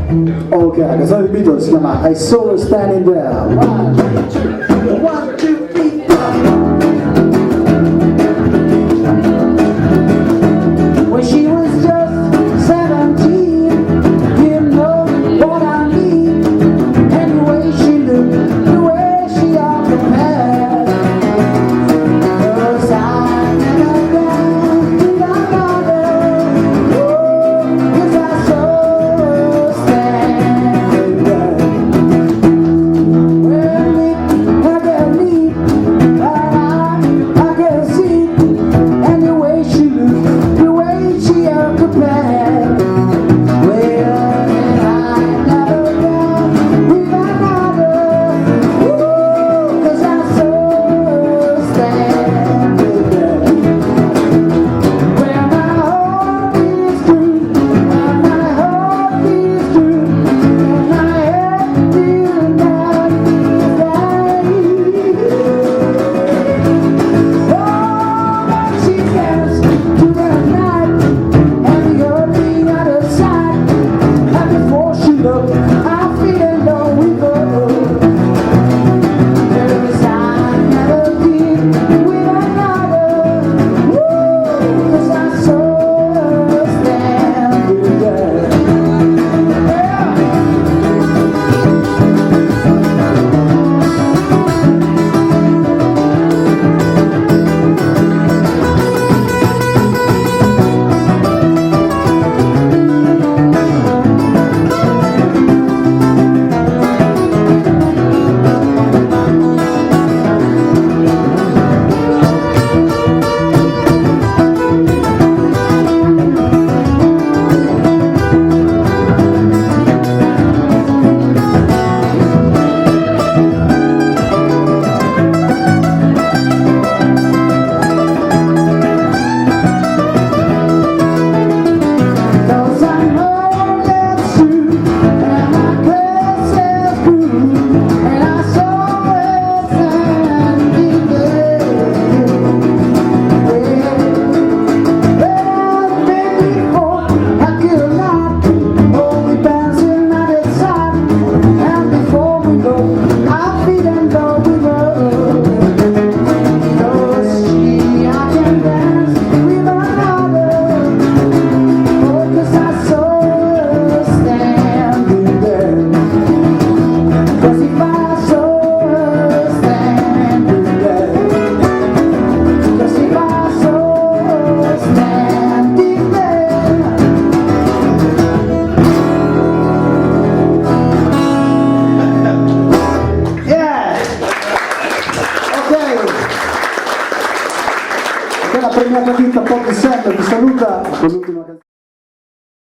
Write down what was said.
Ok, la canzone dei Beatles si chiama I Saw Her Standing There. One, two, three, when she was just 17, didn't know what I need. Anyway, she looked the way she ought to have. 'Cause I never danced without her. Oh, 'cause I saw her standing there. Well, I can leap, I can see. Anyway, she looked the way she ought to have. Well, I never danced without her. Ooh, 'cause I saw her standing there. Well, my heart is true, and my heart is true, and my head is not oh, but she danced to the night, and the early other side, and before she looked, I feel alone with her. 'Cause I never did with another. Woo, 'cause I saw her standing there. Yeah. Cause I know that's true, and my glass is blue, and I saw her standing there. Well, maybe before I could not, oh, we dancing at its side, and before we go, I feel in love with her. 'Cause I can dance with another. Oh, 'cause I saw her standing there. 'Cause if I saw her standing there. 'Cause if I saw her standing there. Yeah! Ok! Quella premiata ditta Pop di Sempre vi saluta con l'ultima canzone.